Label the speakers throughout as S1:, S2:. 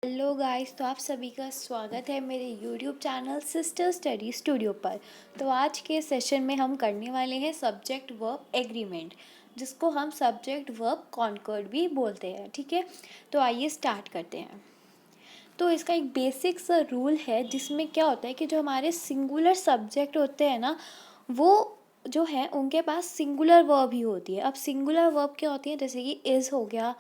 S1: Hello guys, तो आप सभी का स्वागत है मेरे YouTube channel sister study studio पर। तो आज के सेशन में हम करने वाले हैं सब्जेक्ट वर्ब एग्रीमेंट, जिसको हम सब्जेक्ट वर्ब कॉन्कर्ड भी बोलते हैं। ठीक है, तो आइए स्टार्ट करते हैं। तो इसका एक बेसिक सा रूल है, जिसमें क्या होता है कि जो हमारे सिंगुलर सब्जेक्ट होते हैं ना, वो जो है उनके पास सिंगुलर वर्ब ही होती है। अब सिंगुलर वर्ब क्या होती है, जैसे कि इज़ हो गया,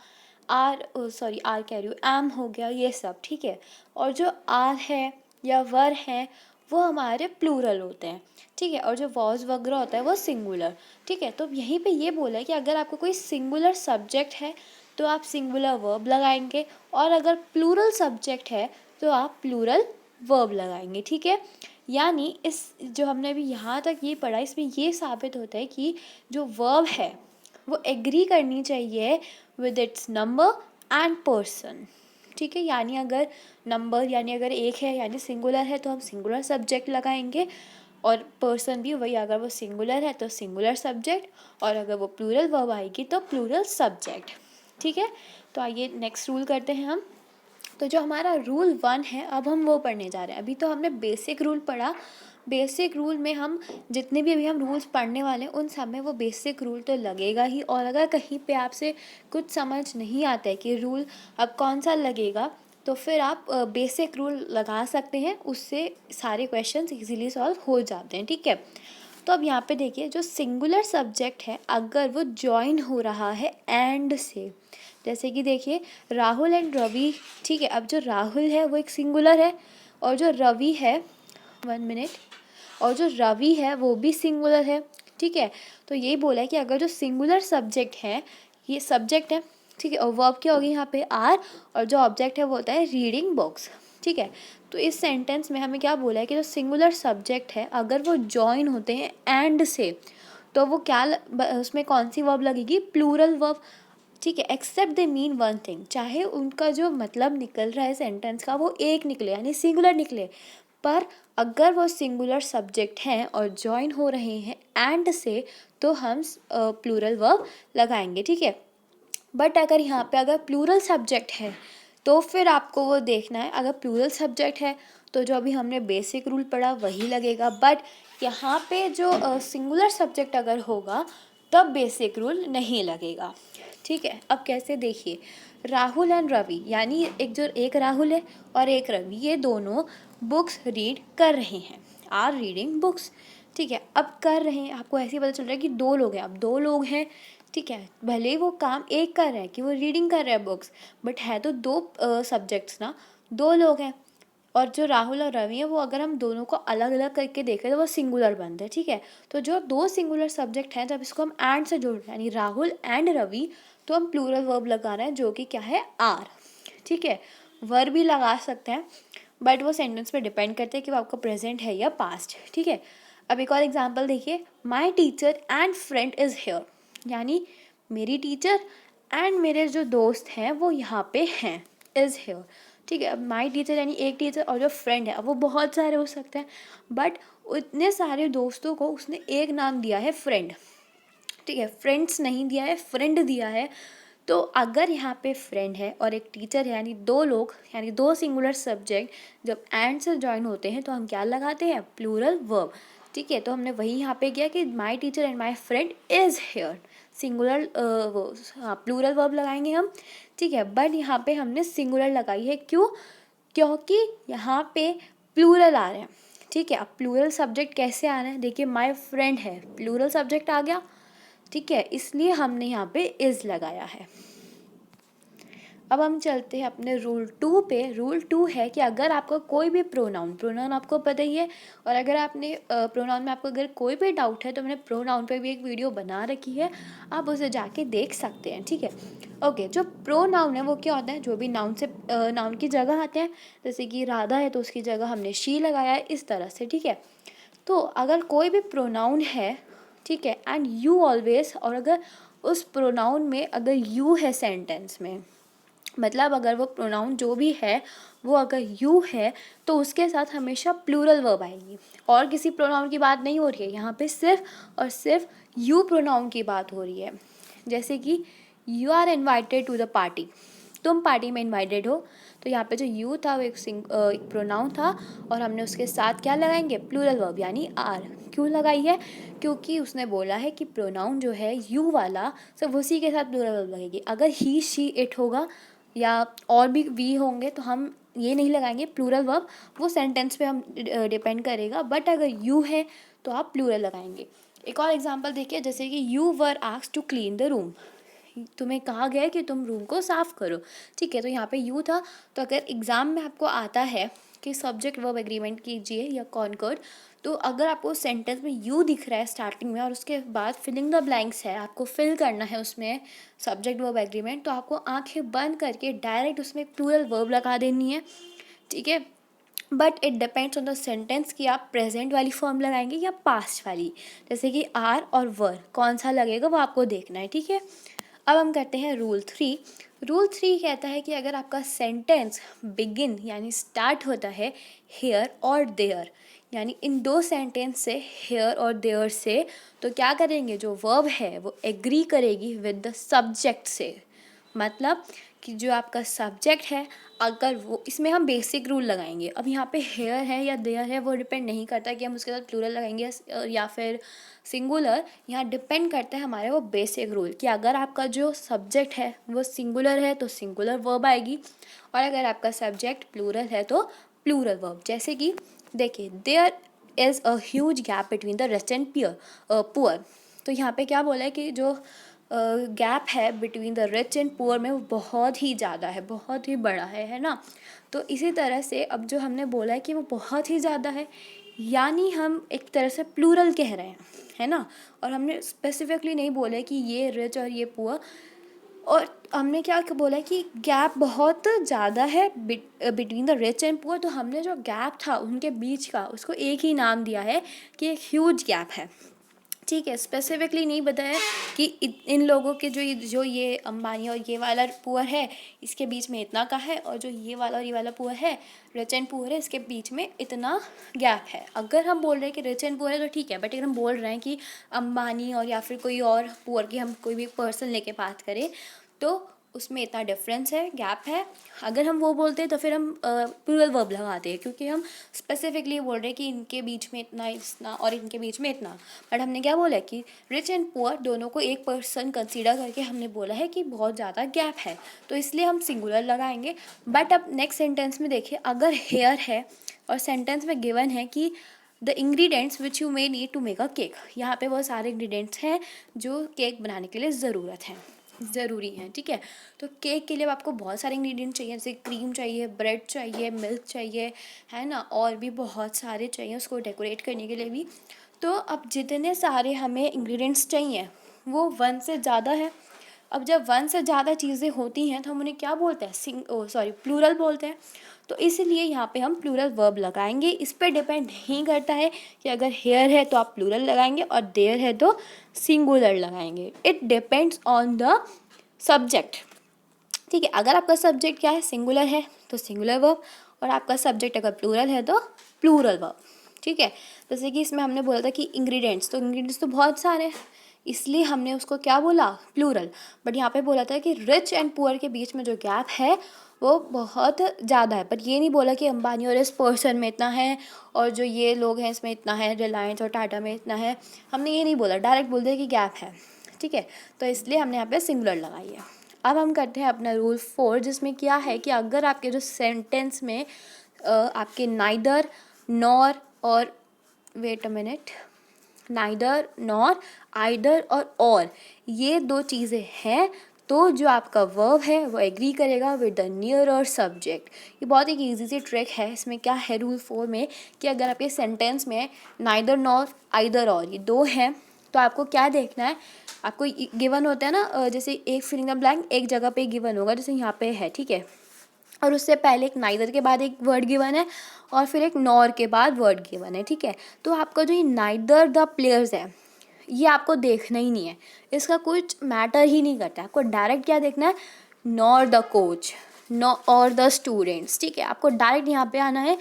S1: आर कह रही हूँ, एम हो गया, ये सब। ठीक है, और जो आर है या वर है वो हमारे प्लूरल होते हैं। ठीक है, और जो वॉज वगैरह होता है वो सिंगुलर। ठीक है, तो यहीं पे ये बोला है कि अगर आपको कोई सिंगुलर सब्जेक्ट है तो आप सिंगुलर वर्ब लगाएंगे, और अगर प्लूरल सब्जेक्ट है तो आप प्लूरल वर्ब लगाएंगे। ठीक है, यानी इस जो हमने अभी यहाँ तक ये पढ़ा, इसमें ये साबित होता है कि जो वर्ब है वो एग्री करनी चाहिए with its number and person. ठीक है, यानी अगर नंबर यानी अगर एक है यानी सिंगुलर है तो हम सिंगुलर सब्जेक्ट लगाएंगे, और पर्सन भी वही, अगर वो सिंगुलर है तो सिंगुलर सब्जेक्ट, और अगर वो प्लूरल वर्ब आएगी तो प्लूरल सब्जेक्ट। ठीक है, तो आइए नेक्स्ट रूल करते हैं हम। तो जो हमारा रूल 1 है, अब हम वो पढ़ने जा रहे हैं। अभी तो हमने बेसिक रूल पढ़ा। बेसिक रूल में हम जितने भी अभी हम रूल्स पढ़ने वाले हैं उन सब में वो बेसिक रूल तो लगेगा ही, और अगर कहीं पे आपसे कुछ समझ नहीं आता है कि रूल अब कौन सा लगेगा, तो फिर आप बेसिक रूल लगा सकते हैं, उससे सारे क्वेश्चंस इजीली सॉल्व हो जाते हैं। ठीक है, तो अब यहाँ पे देखिए, जो सिंगुलर सब्जेक्ट है अगर वो जॉइन हो रहा है एंड से, जैसे कि देखिए राहुल एंड रवि। ठीक है, अब जो राहुल है वो एक सिंगुलर है, और जो रवि है, 1 मिनट, और जो रवि है वो भी सिंगुलर है। ठीक है, तो यही बोला है कि अगर जो सिंगुलर सब्जेक्ट है, ये सब्जेक्ट है। ठीक है, और वर्ब क्या होगी यहाँ पे, आर, और जो ऑब्जेक्ट है वो होता है रीडिंग बुक्स। ठीक है, तो इस सेंटेंस में हमें क्या बोला है कि जो सिंगुलर सब्जेक्ट है अगर वो जॉइन होते हैं एंड से, तो वो क्या उसमें कौन सी वर्ब लगेगी, प्लूरल वर्ब। ठीक है, except they mean one thing, चाहे उनका जो मतलब निकल रहा है सेंटेंस का वो एक निकले यानी सिंगुलर निकले, पर अगर वो सिंगुलर सब्जेक्ट हैं और जॉइन हो रहे हैं एंड से, तो हम प्लूरल वर्ब लगाएंगे। ठीक है, बट अगर यहाँ पे अगर प्लूरल सब्जेक्ट है तो फिर आपको वो देखना है, अगर प्लूरल सब्जेक्ट है तो जो अभी हमने बेसिक रूल पढ़ा वही लगेगा, बट यहाँ पे जो सिंगुलर सब्जेक्ट अगर होगा तब बेसिक रूल नहीं लगेगा। ठीक है, अब कैसे, देखिए राहुल एंड रवि, यानी एक राहुल है और एक रवि, ये दोनों बुक्स रीड कर रहे हैं, आर रीडिंग बुक्स। ठीक है, अब कर रहे हैं, आपको ऐसे ही पता चल रहा है कि 2 लोग हैं, अब 2 लोग हैं। ठीक है, भले ही वो काम एक कर रहे हैं कि वो रीडिंग कर रहे हैं बुक्स, बट है तो 2 सब्जेक्ट्स ना, 2 लोग हैं। और जो राहुल और रवि हैं वो अगर हम दोनों को अलग अलग करके देखें तो वो सिंगुलर बनते हैं। ठीक है, तो जो 2 सिंगुलर सब्जेक्ट हैं, जब इसको हम एंड से जोड़ रहे हैं यानी राहुल एंड रवि, तो हम प्लूरल वर्ब लगा रहे हैं जो कि क्या है, आर। ठीक है, वर्ब भी लगा सकते हैं, बट वो सेंटेंस पे डिपेंड करते हैं कि वो आपका प्रेजेंट है या पास्ट। ठीक है, अब एक और एग्जांपल देखिए, my teacher and friend is here, यानी मेरी टीचर एंड मेरे जो दोस्त हैं वो यहाँ पे हैं, इज़ हेयर। ठीक है, अब माय टीचर यानी एक टीचर, और जो फ्रेंड है अब वो बहुत सारे हो सकते हैं, बट उतने सारे दोस्तों को उसने एक नाम दिया है, फ्रेंड। ठीक है, फ्रेंड्स नहीं दिया है, फ्रेंड दिया है। तो अगर यहाँ पे फ्रेंड है और एक टीचर है यानी 2 लोग, यानी 2 सिंगुलर सब्जेक्ट जब एंड से जॉइन होते हैं तो हम क्या लगाते हैं, प्लूरल वर्ब। ठीक है, तो हमने वही यहाँ पे किया कि my teacher and my friend is here, singular वो प्लूरल वर्ब लगाएंगे हम। ठीक है, बट यहाँ पे हमने सिंगुलर लगाई है, क्यों, क्योंकि यहाँ पे प्लूरल आ रहे हैं। ठीक है, अब प्लूरल सब्जेक्ट कैसे आ रहे हैं, देखिए माय फ्रेंड है, प्लूरल सब्जेक्ट आ गया। ठीक है, इसलिए हमने यहाँ पे इज़ लगाया है। अब हम चलते हैं अपने रूल 2 पे। रूल 2 है कि अगर आपका कोई भी प्रोनाउन आपको पता ही है, और अगर आपने प्रोनाउन में आपको अगर कोई भी डाउट है तो मैंने प्रोनाउन पे भी एक वीडियो बना रखी है, आप उसे जाके देख सकते हैं। ठीक है, ओके, जो प्रोनाउन है वो क्या होता है, जो भी नाउन से नाउन की जगह आते हैं, जैसे कि राधा है तो उसकी जगह हमने शी लगाया है, इस तरह से। ठीक है, तो अगर कोई भी प्रोनाउन है, ठीक है, एंड यू ऑलवेज, और अगर उस प्रोनाउन में अगर यू है सेंटेंस में, मतलब अगर वो प्रोनाउन जो भी है वो अगर यू है तो उसके साथ हमेशा प्लूरल वर्ब आएगी, और किसी प्रोनाउन की बात नहीं हो रही है, यहाँ पे सिर्फ और सिर्फ यू प्रोनाउन की बात हो रही है। जैसे कि you are invited to the party, तुम पार्टी में इन्वाइटेड हो, तो यहाँ पे जो यू था वो एक प्रोनाउन था और हमने उसके साथ क्या लगाएंगे, प्लूरल वर्ब यानी आर। क्यों लगाई है, क्योंकि उसने बोला है कि प्रोनाउन जो है यू वाला सिर्फ उसी के साथ प्लूरल वर्ब लगेगी। अगर ही शी इट होगा या और भी वी होंगे तो हम ये नहीं लगाएंगे प्लूरल वर्ब, वो सेंटेंस पे हम डिपेंड करेगा। बट अगर यू है तो आप प्लूरल लगाएंगे। एक और एग्जांपल देखिए, जैसे कि you were asked to clean the room, तुम्हें कहा गया है कि तुम रूम को साफ़ करो, ठीक है। तो यहाँ पे यू था। तो अगर एग्ज़ाम में आपको आता है कि सब्जेक्ट वर्ब एग्रीमेंट कीजिए या कॉनकॉर्ड, तो अगर आपको सेंटेंस में यू दिख रहा है स्टार्टिंग में और उसके बाद फिलिंग द ब्लैंक्स है, आपको फिल करना है उसमें सब्जेक्ट वर्ब एग्रीमेंट, तो आपको आंखें बंद करके डायरेक्ट उसमें प्लूरल वर्ब लगा देनी है, ठीक है। But it depends on the sentence कि आप प्रेजेंट वाली फॉर्म लगाएंगे या पास्ट वाली। जैसे कि आर और वर कौन सा लगेगा वो आपको देखना है, ठीक है। अब हम करते हैं रूल 3। रूल 3 कहता है कि अगर आपका सेंटेंस बिगिन यानी स्टार्ट होता है हेयर और देयर, यानी इन दो सेंटेंस से हेयर और देयर से, तो क्या करेंगे, जो वर्ब है वो एग्री करेगी विद द सब्जेक्ट से। मतलब कि जो आपका सब्जेक्ट है, अगर वो, इसमें हम बेसिक रूल लगाएंगे। अब यहाँ पे हेयर है या देयर है वो डिपेंड नहीं करता कि हम उसके साथ प्लूरल लगाएंगे या फिर सिंगुलर। यहाँ डिपेंड करता है हमारे वो बेसिक रूल कि अगर आपका जो सब्जेक्ट है वो सिंगुलर है तो सिंगुलर वर्ब आएगी, और अगर आपका सब्जेक्ट प्लूरल है तो प्लूरल वर्ब। जैसे कि देखिए, there is a huge gap between the rich and poor. तो यहाँ पे क्या बोला है कि जो गैप है between the rich and poor में वो बहुत ही ज़्यादा है, बहुत ही बड़ा है ना। तो इसी तरह से अब जो हमने बोला है कि वो बहुत ही ज़्यादा है, यानी हम एक तरह से प्लूरल कह रहे हैं, है ना। और हमने स्पेसिफिकली नहीं बोला है कि ये रिच और ये पुअर, और हमने क्या बोला है कि गैप बहुत ज़्यादा है between the rich and poor. तो हमने जो गैप था उनके बीच का उसको एक ही नाम दिया है कि एक ह्यूज गैप है, ठीक है। स्पेसिफिकली नहीं बताया कि इन लोगों के जो ये अंबानी और ये वाला पुअर है इसके बीच में इतना का है, और जो ये वाला और ये वाला पुअर है, रिच एंड पुअर है, इसके बीच में इतना गैप है। अगर हम बोल रहे हैं कि रिच एंड पुअर है तो ठीक है, बट अगर हम बोल रहे हैं कि अंबानी और या फिर कोई और पुअर की हम कोई भी पर्सन लेके बात करें तो उसमें इतना डिफरेंस है, गैप है, अगर हम वो बोलते हैं तो फिर हम प्लूरल वर्ब लगाते हैं, क्योंकि हम स्पेसिफिकली बोल रहे हैं कि इनके बीच में इतना और इनके बीच में इतना। बट हमने क्या बोला है कि रिच एंड पुअर दोनों को एक पर्सन कंसीडर करके हमने बोला है कि बहुत ज़्यादा गैप है, तो इसलिए हम सिंगुलर लगाएंगे। बट अब नेक्स्ट सेंटेंस में देखिए, अगर हेयर है और सेंटेंस में गिवन है कि the ingredients which you may need to make a cake, यहाँ पे बहुत सारे इंग्रीडियंट्स हैं जो केक बनाने के लिए ज़रूरी हैं, ठीक है। तो केक के लिए आपको बहुत सारे इंग्रेडिएंट चाहिए, जैसे क्रीम चाहिए, ब्रेड चाहिए, मिल्क चाहिए, है ना, और भी बहुत सारे चाहिए उसको डेकोरेट करने के लिए भी। तो अब जितने सारे हमें इंग्रेडिएंट्स चाहिए वो 1 से ज़्यादा है। अब जब 1 से ज़्यादा चीज़ें होती हैं तो हम उन्हें क्या बोलते हैं, प्लूरल बोलते हैं। तो इसीलिए यहाँ पे हम प्लूरल वर्ब लगाएंगे। इस पर डिपेंड नहीं करता है कि अगर हेयर है तो आप प्लूरल लगाएंगे और देयर है तो सिंगुलर लगाएंगे। It depends on the subject, ठीक है। अगर आपका सब्जेक्ट क्या है, सिंगुलर है तो सिंगुलर वर्ब, और आपका सब्जेक्ट अगर प्लूरल है तो प्लूरल वर्ब, ठीक है। जैसे कि इसमें हमने बोला था कि इंग्रेडिएंट्स, तो इंग्रेडिएंट्स तो बहुत सारे हैं, इसलिए हमने उसको क्या बोला, प्लूरल। बट यहाँ पे बोला था कि रिच एंड पुअर के बीच में जो गैप है वो बहुत ज़्यादा है। बट ये नहीं बोला कि अंबानी और इस पर्सन में इतना है और जो ये लोग हैं इसमें इतना है, रिलायंस और टाटा में इतना है, हमने ये नहीं बोला, डायरेक्ट बोल दिया कि गैप है, ठीक है। तो इसलिए हमने यहाँ पे सिंगुलर लगाई है। अब हम करते हैं अपना रूल 4, जिसमें क्या है कि अगर आपके जो सेंटेंस में आपके नाइदर नॉर और wait a minute, neither nor, either और ये दो चीज़ें हैं, तो जो आपका वर्ब है वो एग्री करेगा विद द नियरर सब्जेक्ट। ये बहुत एक ईजी सी ट्रिक है। इसमें क्या है रूल 4 में कि अगर आपके सेंटेंस में नाइदर नॉर आइदर और ये दो हैं तो आपको क्या देखना है, आपको गिवन होता है ना, जैसे एक फिलिंग द ब्लैंक एक जगह पे गिवन होगा, जैसे यहाँ पे है, ठीक है, और उससे पहले एक नाइदर के बाद एक वर्ड गिवन है और फिर एक नॉर के बाद वर्ड गिवन है, ठीक है। तो आपका जो ये नाइदर द प्लेयर्स है ये आपको देखना ही नहीं है, इसका कुछ मैटर ही नहीं करता। आपको डायरेक्ट क्या देखना है, नॉर द कोच, नो और द स्टूडेंट्स, ठीक है। आपको डायरेक्ट यहाँ पे आना है।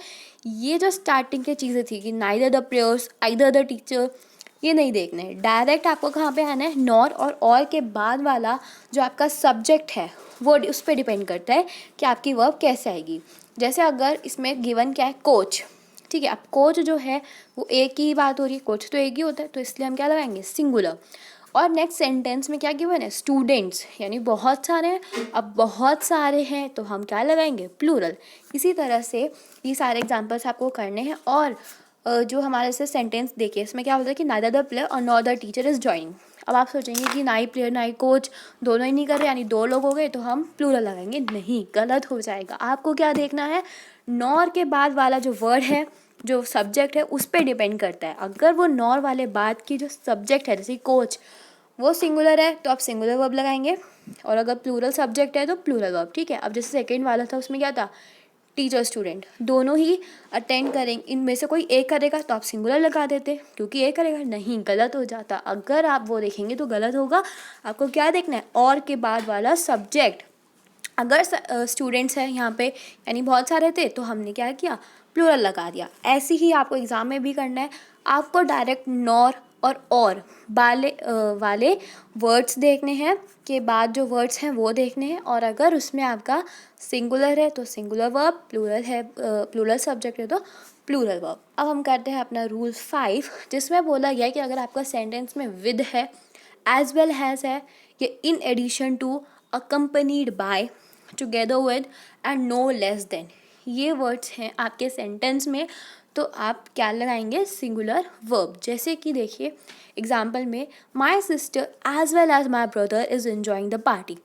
S1: ये जो स्टार्टिंग की चीज़ें थी कि neither the players either the teacher, ये नहीं देखना है। डायरेक्ट आपको कहाँ पे आना है, नॉर और के बाद वाला जो आपका सब्जेक्ट है वो उस पर डिपेंड करता है कि आपकी वर्ब कैसे आएगी। जैसे अगर इसमें गिवन क्या है, कोच, ठीक है। अब कोच जो है वो एक ही बात हो रही है, कोच तो एक ही होता है, तो इसलिए हम क्या लगाएंगे, सिंगुलर। और नेक्स्ट सेंटेंस में क्या गिवन है, स्टूडेंट्स, यानी बहुत सारे हैं। अब बहुत सारे हैं तो हम क्या लगाएंगे, प्लूरल। इसी तरह से ये सारे एग्जांपल्स आपको करने हैं। और जो हमारे से सेंटेंस देखिए, इसमें क्या होता है कि नाइदर द प्लेयर और not the teacher is joining. अब आप सोचेंगे कि ना ही प्लेयर ना ही कोच, दोनों ही नहीं कर रहे, यानी दो लोग हो गए तो हम प्लूरल लगाएंगे। नहीं, गलत हो जाएगा। आपको क्या देखना है, नॉर के बाद वाला जो वर्ड है, जो सब्जेक्ट है, उस पर डिपेंड करता है। अगर वो नॉर वाले बाद की जो सब्जेक्ट है, जैसे कोच, वो सिंगुलर है तो आप सिंगुलर वर्ब लगाएंगे, और अगर प्लूरल सब्जेक्ट है तो प्लूरल वर्ब, ठीक है। अब जैसे सेकेंड वाला था, उसमें क्या था, टीचर स्टूडेंट, दोनों ही अटेंड करेंगे, इनमें से कोई एक करेगा तो आप सिंगुलर लगा देते, क्योंकि एक करेगा। नहीं, गलत हो जाता। अगर आप वो देखेंगे तो गलत होगा। आपको क्या देखना है, और के बाद वाला सब्जेक्ट। अगर स्टूडेंट्स हैं यहाँ पे, यानी बहुत सारे थे, तो हमने क्या किया, प्लूरल लगा दिया। ऐसे ही आपको एग्ज़ाम में भी करना है। आपको डायरेक्ट नॉर और वाले वर्ड्स देखने हैं, के बाद जो वर्ड्स हैं वो देखने हैं। और अगर उसमें आपका सिंगुलर है तो सिंगुलर वर्ब, प्लूरल है, प्लूरल सब्जेक्ट है तो प्लूरल वर्ब। अब हम करते हैं अपना रूल 5, जिसमें बोला गया है कि अगर आपका सेंटेंस में विद है, एज वेल हैज़ है, या in addition to, accompanied by, together with, and no less than, ये वर्ड्स हैं आपके सेंटेंस में, तो आप क्या लगाएंगे, सिंगुलर वर्ब। जैसे कि देखिए एग्जाम्पल में, my sister as well as my brother is enjoying the party.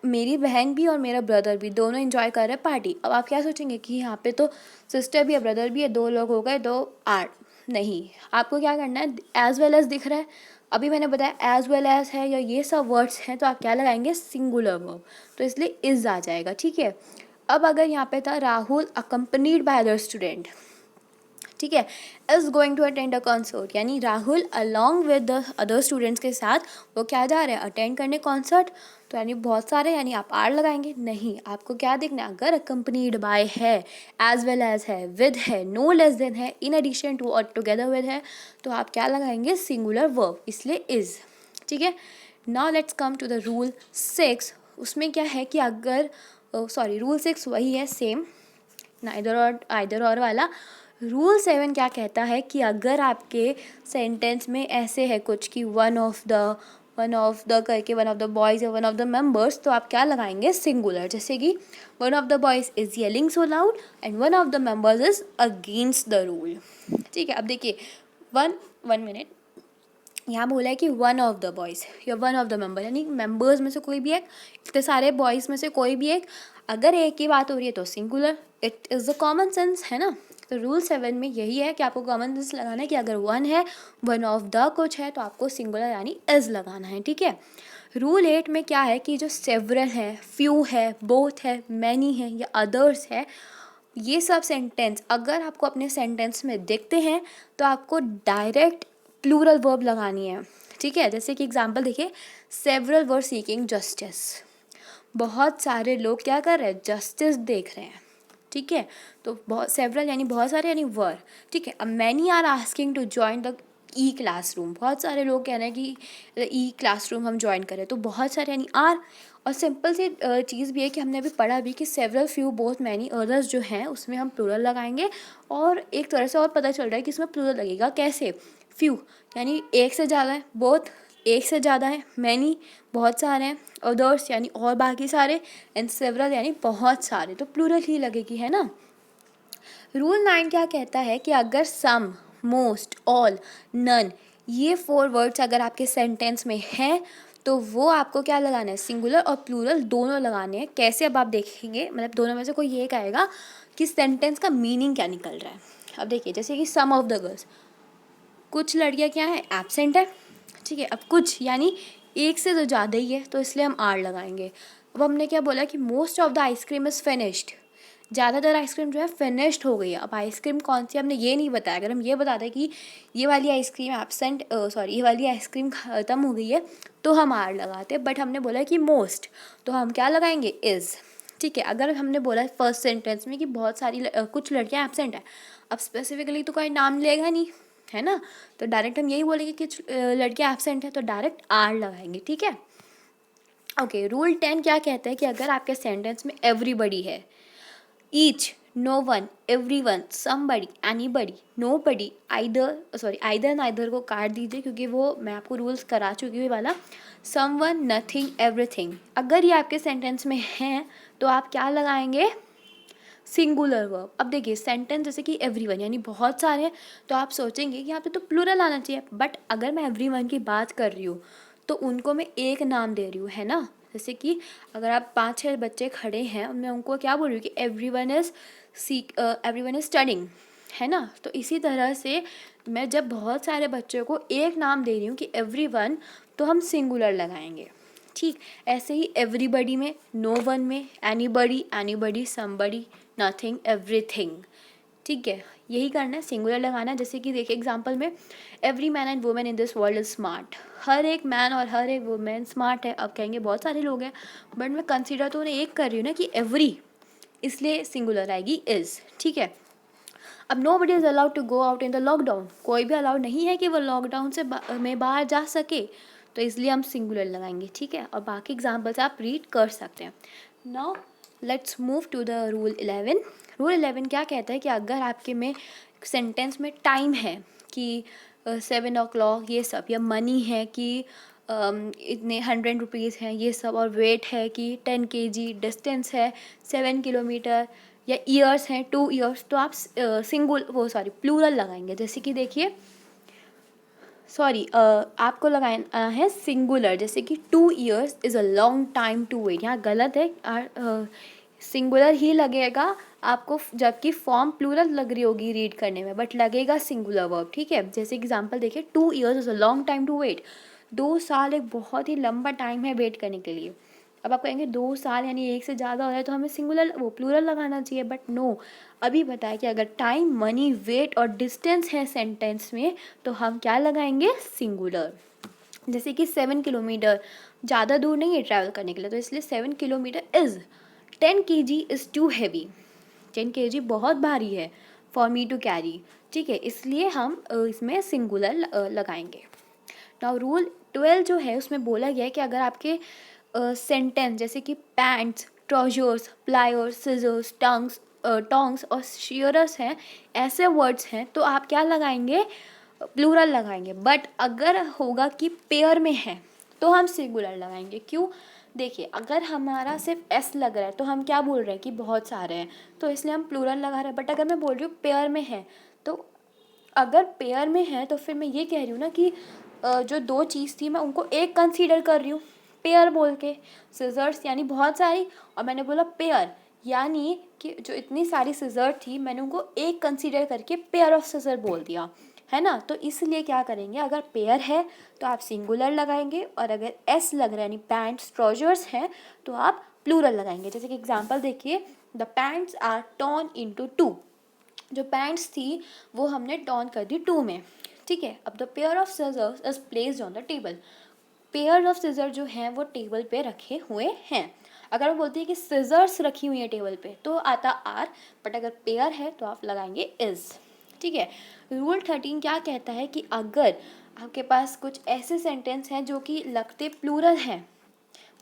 S1: मेरी बहन भी और मेरा ब्रदर भी दोनों एंजॉय कर रहे हैं पार्टी। अब आप क्या सोचेंगे कि यहाँ पे तो सिस्टर भी है, ब्रदर भी है, दो लोग हो गए, दो आठ। नहीं, आपको क्या करना है, एज वेल एज दिख रहा है, अभी मैंने बताया एज वेल एज है, या ये सब वर्ड्स हैं, तो आप क्या लगाएंगे, सिंगुलर वर्ब, तो इसलिए इज़ आ जाएगा, ठीक है। अब अगर यहाँ पे था Rahul accompanied by other student, ठीक है, is going to attend a concert, यानी Rahul along with the other students के साथ वो क्या जा रहे हैं, अटेंड करने कॉन्सर्ट। तो यानी बहुत सारे, यानी आप आर लगाएंगे। नहीं, आपको क्या देखना है, अगर अकम्पनीड बाय है, एज वेल एज है, विद है, नो लेस देन है, इन एडिशन टू और टुगेदर विद है, तो आप क्या लगाएंगे, सिंगुलर वर्ब, इसलिए इज़, ठीक है। Now let's come to the rule 6। उसमें क्या है कि अगर रूल 6 वही है, सेम, आइदर और वाला। रूल 7 क्या कहता है कि अगर आपके सेंटेंस में ऐसे है कुछ कि वन ऑफ द करके वन ऑफ द बॉयज़ या वन ऑफ द मेंबर्स, तो आप क्या लगाएंगे, सिंगुलर। जैसे कि one of the boys is yelling so loud and one of the members is against the rule, ठीक है। अब देखिए, वन मिनट, यहाँ बोला है कि वन ऑफ द बॉयज़ या वन ऑफ द मेंबर, यानी मेंबर्स में से कोई भी एक, इतने सारे बॉयज़ में से कोई भी एक, अगर एक की बात हो रही है तो singular. It is the common sense, है ना। तो रूल 7 में यही है कि आपको कॉमन सेंस लगाना है कि अगर वन है, वन ऑफ द कुछ है, तो आपको सिंगुलर यानी इज़ लगाना है, ठीक है। रूल 8 में क्या है कि जो सेवरल है, फ्यू है, बोथ है, मैनी है, या अदर्स है, ये सब सेंटेंस अगर आपको अपने सेंटेंस में देखते हैं तो आपको डायरेक्ट प्लूरल वर्ब लगानी है, ठीक है। जैसे कि एग्जांपल देखिए, सेवरल वर सीकिंग जस्टिस, बहुत सारे लोग क्या कर रहे हैं, जस्टिस देख रहे हैं, ठीक है। तो बहुत, सेवरल यानी बहुत सारे, यानी वर, ठीक है। अब many are asking to join the e classroom, बहुत सारे लोग कह रहे हैं कि ई क्लासरूम हम ज्वाइन करें, तो बहुत सारे यानी आर। और सिंपल सी चीज़ भी है कि हमने अभी पढ़ा भी कि several, few, both, many, others जो हैं उसमें हम प्लूरल लगाएंगे। और एक तरह से और पता चल रहा है कि इसमें प्लूरल लगेगा कैसे, फ्यू यानी एक से ज़्यादा है, बोथ एक से ज़्यादा है, मैनी बहुत सारे हैं, अदर्स यानी और बाकी सारे, एंड सेवरल यानी बहुत सारे, तो प्लूरल ही लगेगी, है ना। रूल 9 क्या कहता है कि अगर सम, मोस्ट, ऑल, नन, ये 4 वर्ड्स अगर आपके सेंटेंस में हैं तो वो आपको क्या लगाना है, सिंगुलर और प्लूरल दोनों लगाने हैं। कैसे, अब आप देखेंगे, मतलब दोनों में से कोई एक आएगा कि सेंटेंस का मीनिंग क्या निकल रहा है। अब देखिए, जैसे कि सम ऑफ द गर्ल्स, कुछ लड़कियां क्या है, एब्सेंट है, ठीक है। अब कुछ यानी एक से तो ज़्यादा ही है, तो इसलिए हम आर लगाएंगे। अब हमने क्या बोला कि most of the ice cream is finished, ज़्यादातर आइसक्रीम जो है फिनिश्ड हो गई है। अब आइसक्रीम कौन सी हमने ये नहीं बताया। अगर हम ये बता दें कि ये वाली आइसक्रीम ये वाली आइसक्रीम ख़त्म हो गई है, तो हम आर लगाते, बट हमने बोला कि मोस्ट, तो हम क्या लगाएंगे, इज़, ठीक है। अगर हमने बोला फर्स्ट सेंटेंस में कि बहुत सारी कुछ लड़कियां एब्सेंट हैं, अब स्पेसिफिकली तो कोई नाम लेगा नहीं, है ना, तो डायरेक्ट हम यही बोलेंगे कि कुछ लड़कियां एब्सेंट हैं, तो डायरेक्ट आर लगाएंगे, ठीक है। ओके, रूल 10 क्या कहता है कि अगर आपके सेंटेंस में एवरीबडी है, each, no one, everyone, somebody, anybody, nobody, either, sorry either neither को काट दीजिए क्योंकि वो मैं आपको रूल्स करा चुकी हूँ वाला, सम वन, नथिंग, एवरीथिंग, अगर ये आपके सेंटेंस में हैं तो आप क्या लगाएंगे, सिंगुलर वर्ब। अब देखिए सेंटेंस जैसे कि एवरीवन यानी बहुत सारे हैं तो आप सोचेंगे कि यहाँ पे तो प्लूरल आना चाहिए, बट अगर मैं एवरीवन की बात कर रही हूँ तो उनको मैं एक नाम दे रही हूँ, है ना। जैसे कि अगर आप 5-6 बच्चे खड़े हैं और मैं उनको क्या बोल रही हूँ कि एवरीवन इज स्टडिंग, है ना। तो इसी तरह से मैं जब बहुत सारे बच्चों को एक नाम दे रही हूँ कि एवरीवन, तो हम सिंगुलर लगाएंगे, ठीक। ऐसे ही एवरीबडी में, नो वन में, एनीबडी, समबडी, नथिंग, एवरीथिंग, ठीक है। यही करना है, सिंगुलर लगाना है। जैसे कि देखिए एग्जांपल में, every man and women in this world is smart, हर एक मैन और हर एक वुमेन स्मार्ट है। अब कहेंगे बहुत सारे लोग हैं, बट मैं कंसिडर तो उन्हें एक कर रही हूँ ना कि एवरी, इसलिए सिंगुलर आएगी इज, ठीक है। अब nobody is allowed to go out in the lockdown, कोई भी अलाउड नहीं है कि वो लॉकडाउन से में बाहर जा सके, तो इसलिए हम सिंगुलर लगाएंगे, ठीक है। और बाकी एग्जाम्पल्स आप रीड कर सकते हैं। Now let's move to the rule 11। Rule 11 क्या कहता है कि अगर आपके में सेंटेंस में टाइम है कि 7 o'clock ये सब, या मनी है कि इतने 100 रुपीज़ हैं ये सब, और वेट है कि 10 kg, डिस्टेंस है 7 किलोमीटर, या ईयर्स हैं 2 years, तो आप प्लूरल लगाएंगे। जैसे कि देखिए आपको लगाना है सिंगुलर, जैसे कि 2 years is a long time to wait, यहाँ गलत है, सिंगुलर ही लगेगा आपको, जबकि फॉर्म प्लूरल लग रही होगी रीड करने में, बट लगेगा सिंगुलर वर्ब, ठीक है। जैसे एग्जांपल देखिए, 2 years is a long time to wait, 2 साल एक बहुत ही लंबा टाइम है वेट करने के लिए। अब आप कहेंगे 2 साल यानी एक से ज़्यादा हो रहा है तो हमें सिंगुलर प्लूरल लगाना चाहिए, बट नो, अभी बताया कि अगर टाइम, मनी, वेट और डिस्टेंस है सेंटेंस में तो हम क्या लगाएंगे, सिंगुलर। जैसे कि 7 किलोमीटर ज़्यादा दूर नहीं है ट्रैवल करने के लिए, तो इसलिए 7 kilometre is 10 kg is too heavy, 10 kg बहुत भारी है फॉर मी टू कैरी, ठीक है, इसलिए हम इसमें सिंगुलर लगाएंगे। नाउ रूल 12 जो है उसमें बोला गया है कि अगर आपके सेंटेंस जैसे कि pants, trousers, pliers, scissors, tongs और शीयरस हैं, ऐसे वर्ड्स हैं तो आप क्या लगाएंगे, प्लूरल लगाएंगे। बट अगर होगा कि पेयर में है तो हम सिंगुलर लगाएंगे। क्यों, देखिए अगर हमारा सिर्फ एस लग रहा है तो हम क्या बोल रहे हैं कि बहुत सारे हैं, तो इसलिए हम प्लूरल लगा रहे हैं। बट अगर मैं बोल रही हूँ पेयर में है, तो अगर पेयर में है तो फिर मैं ये कह रही हूँ ना कि जो दो चीज़ थी मैं उनको एक कंसीडर कर रही हूँ पेयर बोल के। सिजर्स यानी बहुत सारी, और मैंने बोला पेयर यानी कि जो इतनी सारी सिजर थी मैंने उनको एक कंसीडर करके पेयर ऑफ सिजर बोल दिया, है ना। तो इसलिए क्या करेंगे, अगर पेयर है तो आप सिंगुलर लगाएंगे, और अगर एस लग रहा है यानी पैंट्स, ट्राउजर्स हैं तो आप प्लूरल लगाएंगे। जैसे कि एग्जांपल देखिए, the pants are torn into 2, जो पैंट्स थी वो हमने टॉर्न कर दी 2 में, ठीक है। अब the pair of scissors is placed on the table, pair of scissor जो हैं वो टेबल पे रखे हुए हैं। अगर हम बोलते हैं कि सिजर्स रखी हुई है टेबल पे तो आता आर, बट अगर पेयर है तो आप लगाएंगे इज, ठीक है। रूल 13 क्या कहता है कि अगर आपके पास कुछ ऐसे सेंटेंस हैं जो कि लगते प्लूरल हैं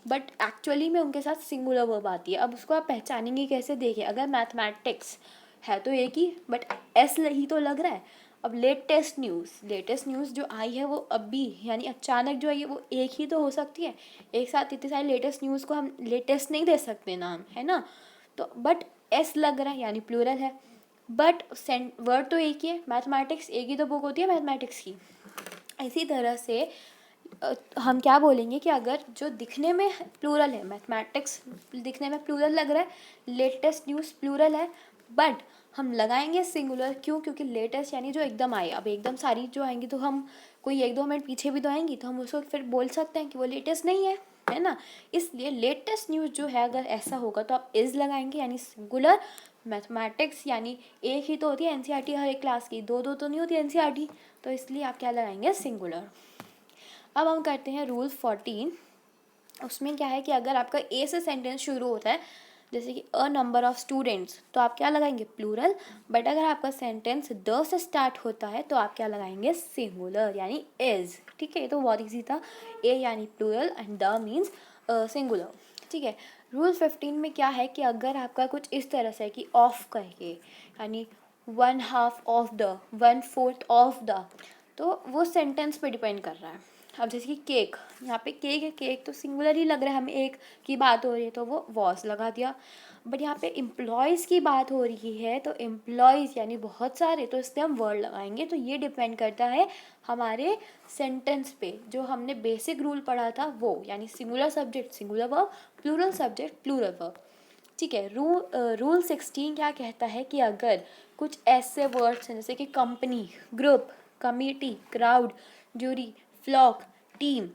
S1: बट एक्चुअली में उनके साथ सिंगुलर वर्ब आती है, अब उसको आप पहचानेंगे कैसे, देखिए अगर मैथमेटिक्स है तो एक ही, बट एस ही तो लग रहा है। अब लेटेस्ट न्यूज़ जो आई है वो अभी यानी अचानक जो आई है वो एक ही तो हो सकती है, एक साथ इतने सारे लेटेस्ट न्यूज़ को हम लेटेस्ट नहीं दे सकते नाम, है ना। तो बट एस लग रहा है यानी प्लूरल है, बट वर्ड तो एक ही है, मैथमेटिक्स एक ही तो बुक होती है मैथमेटिक्स की। इसी तरह से हम क्या बोलेंगे कि अगर जो दिखने में प्लूरल है, मैथमेटिक्स दिखने में प्लूरल लग रहा है, लेटेस्ट न्यूज़ प्लूरल है, बट हम लगाएंगे सिंगुलर। क्यों, क्योंकि लेटेस्ट यानी जो एकदम आए, अब एकदम सारी जो आएंगी तो हम कोई 1-2 मिनट पीछे भी तो आएंगी तो हम उसको फिर बोल सकते हैं कि वो लेटेस्ट नहीं है ना। इसलिए लेटेस्ट न्यूज़ जो है अगर ऐसा होगा तो आप इज़ लगाएंगे यानी सिंगुलर। मैथमेटिक्स यानी एक ही तो होती है एनसीईआरटी हर एक क्लास की, दो तो नहीं होती एनसीईआरटी, तो इसलिए आप क्या लगाएंगे, सिंगुलर। अब हम करते हैं रूल 14। उसमें क्या है कि अगर आपका ए से सेंटेंस शुरू होता है जैसे कि अ नंबर ऑफ स्टूडेंट्स तो आप क्या लगाएंगे, प्लूरल। बट अगर आपका सेंटेंस द से स्टार्ट होता है तो आप क्या लगाएंगे, सिंगुलर यानी इज, ठीक है। ये तो बहुत ईजी था, ए यानी plural and the means singular. ठीक है। रूल 15 में क्या है कि अगर आपका कुछ इस तरह से है कि ऑफ करके, यानी 1/2 ऑफ द, 1/4 ऑफ द, तो वो सेंटेंस पे डिपेंड कर रहा है। अब जैसे कि केक, यहाँ पे केक है, केक तो सिंगुलर ही लग रहा है, हमें एक की बात हो रही है तो वो वॉस लगा दिया। बट यहाँ पे एम्प्लॉयज़ की बात हो रही है तो एम्प्लॉयज़ यानी बहुत सारे, तो इसलिए हम वर्ड लगाएंगे। तो ये डिपेंड करता है हमारे सेंटेंस पे। जो हमने बेसिक रूल पढ़ा था वो, यानी singular subject singular verb, plural subject plural verb. ठीक है। रूल 16 क्या कहता है कि अगर कुछ ऐसे वर्ड्स हैं जैसे कि company, group, committee, crowd, jury, flock, team,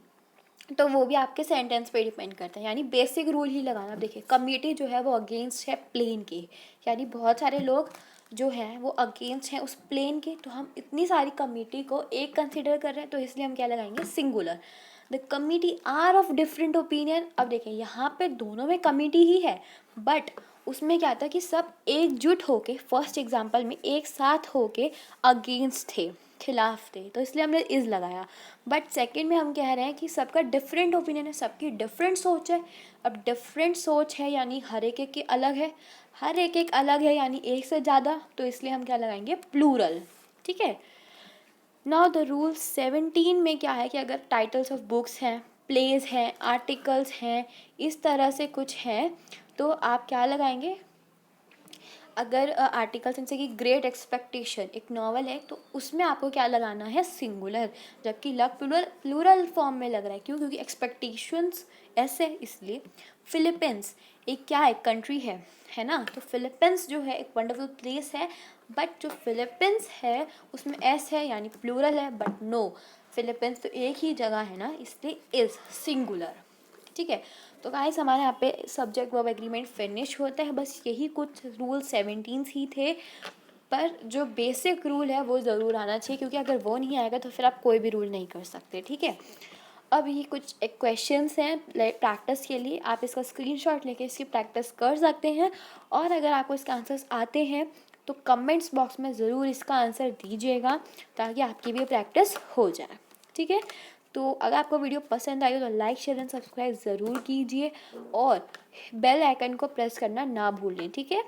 S1: तो वो भी आपके सेंटेंस पे डिपेंड करता है। यानी बेसिक रूल ही लगाना। अब देखिए कमिटी जो है वो अगेंस्ट है प्लेन के, यानी बहुत सारे लोग जो हैं वो अगेंस्ट हैं उस प्लेन के, तो हम इतनी सारी कमिटी को एक कंसिडर कर रहे हैं, तो इसलिए हम क्या लगाएंगे, singular. The committee are of different opinion. अब देखें यहाँ पे दोनों में कमिटी ही है, बट उसमें क्या था कि सब एकजुट होके, फर्स्ट एग्जाम्पल में एक साथ होके अगेंस्ट थे, खिलाफ थे, तो इसलिए हमने इज़ लगाया। बट सेकंड में हम कह रहे हैं कि सबका डिफरेंट ओपिनियन है, सबकी डिफरेंट सोच है। अब डिफरेंट सोच है यानी हर एक एक की अलग है, हर एक एक अलग है यानी एक से ज़्यादा, तो इसलिए हम क्या लगाएंगे, प्लूरल। ठीक है। नाउ द रूल 17 में क्या है कि अगर टाइटल्स ऑफ बुक्स हैं, प्लेज हैं, आर्टिकल्स हैं, इस तरह से कुछ हैं, तो आप क्या लगाएंगे। अगर आर्टिकल्स जैसे कि ग्रेट एक्सपेक्टेशन एक नॉवल है, तो उसमें आपको क्या लगाना है, सिंगुलर। जबकि लव प्लूरल प्लूरल फॉर्म में लग रहा है, क्यों, क्योंकि एक्सपेक्टेशंस ऐसे है इसलिए। फिलीपींस एक क्या है, कंट्री है ना, तो फिलीपींस जो है एक वंडरफुल प्लेस है, बट जो फिलीपींस है उसमें एस है यानी प्लूरल है, बट नो, फिलीपींस तो एक ही जगह है ना, इसलिए इज़ सिंगुलर। ठीक है। तो गाइस हमारे यहाँ पे सब्जेक्ट वर्ब एग्रीमेंट फिनिश होता है। बस यही कुछ रूल 17 ही थे, पर जो बेसिक रूल है वो ज़रूर आना चाहिए, क्योंकि अगर वो नहीं आएगा तो फिर आप कोई भी रूल नहीं कर सकते। ठीक है। अब ये कुछ एक क्वेश्चंस हैं प्रैक्टिस के लिए, आप इसका स्क्रीनशॉट लेके इसकी प्रैक्टिस कर सकते हैं। और अगर आपको इसके आंसर्स आते हैं तो कमेंट्स बॉक्स में ज़रूर इसका आंसर दीजिएगा, ताकि आपकी भी प्रैक्टिस हो जाए। ठीक है। तो अगर आपको वीडियो पसंद आई हो तो लाइक शेयर एंड सब्सक्राइब ज़रूर कीजिए, और बेल आइकन को प्रेस करना ना भूलें। ठीक है।